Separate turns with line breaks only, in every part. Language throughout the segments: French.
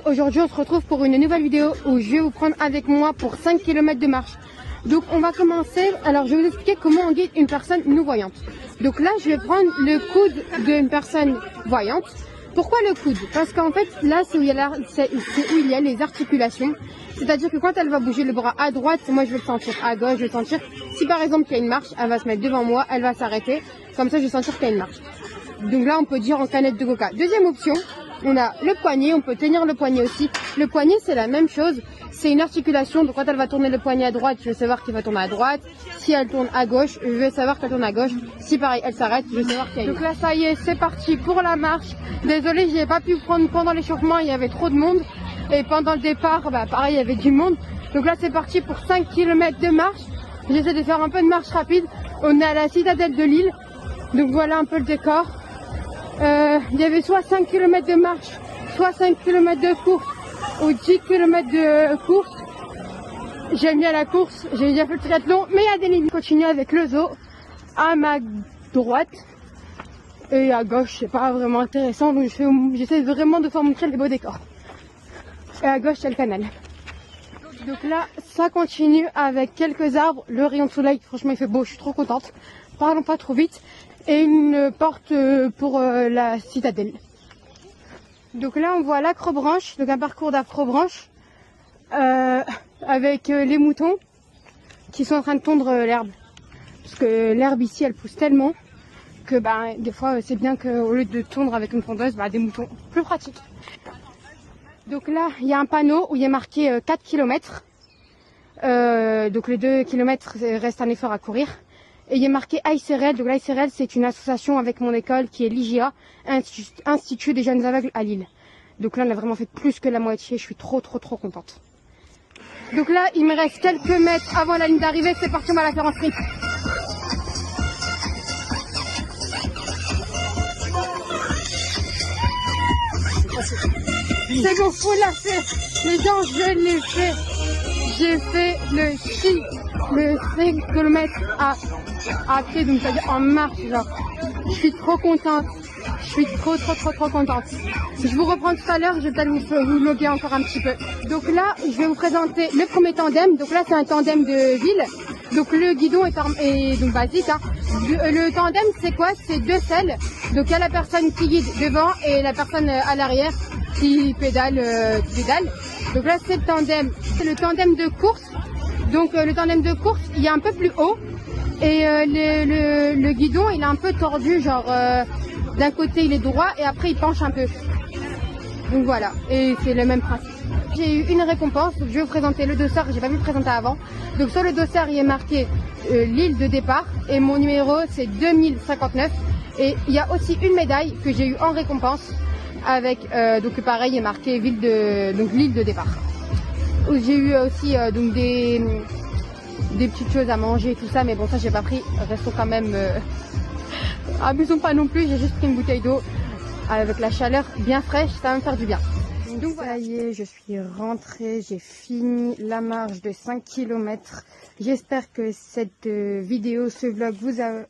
Aujourd'hui on se retrouve pour une nouvelle vidéo où je vais vous prendre avec moi pour 5 km de marche. Donc on va commencer, alors je vais vous expliquer comment on guide une personne non-voyante. Donc là je vais prendre le coude d'une personne voyante. Pourquoi le coude? Parce qu'en fait là c'est où il y a les articulations. C'est-à-dire que quand elle va bouger le bras à droite, moi je vais le sentir, à gauche je vais le sentir. Si par exemple il y a une marche, elle va se mettre devant moi, elle va s'arrêter, comme ça je vais sentir qu'il y a une marche. Donc là on peut dire en canette de coca. Deuxième option, on a le poignet, on peut tenir le poignet aussi. Le poignet c'est la même chose, c'est une articulation, donc quand elle va tourner le poignet à droite, je vais savoir qu'il va tourner à droite. Si elle tourne à gauche, je vais savoir qu'elle tourne à gauche. Si pareil, elle s'arrête, je vais savoir qu'il y a une. Donc là ça y est, c'est parti pour la marche. Désolée, j'ai pas pu prendre pendant l'échauffement, il y avait trop de monde. Et pendant le départ, pareil, il y avait du monde. Donc là c'est parti pour 5 km de marche. J'essaie de faire un peu de marche rapide. On est à la citadelle de Lille. Donc voilà un peu le décor. Il y avait soit 5 km de marche, soit 5 km de course ou 10 km de course. J'aime bien la course, j'ai déjà fait le triathlon, mais il y a des limites. Continue avec le zoo à ma droite et à gauche, c'est pas vraiment intéressant, donc j'essaie vraiment de faire montrer les beaux décors. Et à gauche, c'est le canal. Donc là, ça continue avec quelques arbres, le rayon de soleil, franchement il fait beau, je suis trop contente. Parlons pas trop vite. Et une porte pour la citadelle. Donc là on voit l'acrobranche, donc un parcours d'acrobranche avec les moutons qui sont en train de tondre l'herbe. Parce que l'herbe ici elle pousse tellement que des fois c'est bien qu'au lieu de tondre avec une tondeuse, des moutons, plus pratique. Donc là il y a un panneau où il est marqué 4 km. Donc les 2 km reste un effort à courir. Et il est marqué ICRL, donc l'ICRL c'est une association avec mon école qui est l'IGA, Institut des jeunes aveugles à Lille. Donc là on a vraiment fait plus que la moitié, je suis trop contente. Donc là il me reste quelques mètres avant la ligne d'arrivée, c'est parti, on va la faire en sprint. C'est bon, faut la faire. Les gens, je l'ai fait. J'ai fait le 5 km à pied, donc c'est-à-dire en marche, genre. Je suis trop contente. Je suis trop contente. Je vous reprends tout à l'heure, je vais peut-être vous vlogger encore un petit peu. Donc là, je vais vous présenter le premier tandem. Donc là, c'est un tandem de ville. Donc le guidon est donc basique. Hein. Le tandem, c'est quoi? C'est 2 selles. Donc il y a la personne qui guide devant et la personne à l'arrière qui pédale. Donc là, c'est le tandem de course. Donc le tandem de course, il est un peu plus haut. Et le guidon, il est un peu tordu, genre d'un côté il est droit et après il penche un peu. Donc voilà, et c'est le même principe. J'ai eu une récompense, donc je vais vous présenter le dossard, j'ai pas pu le présenter avant. Donc sur le dossard il est marqué l'île de départ et mon numéro c'est 2059. Et il y a aussi une médaille que j'ai eu en récompense avec, donc pareil il est marqué l'île de départ. J'ai eu aussi donc des petites choses à manger et tout ça, mais bon ça j'ai pas pris, restons quand même abusons pas non plus, j'ai juste pris une bouteille d'eau avec la chaleur bien fraîche, ça va me faire du bien. Donc voilà, ça y est, je suis rentrée, j'ai fini la marche de 5 km. J'espère que cette vidéo, ce vlog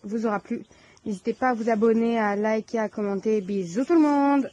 vous aura plu. N'hésitez pas à vous abonner, à liker, à commenter. Bisous tout le monde!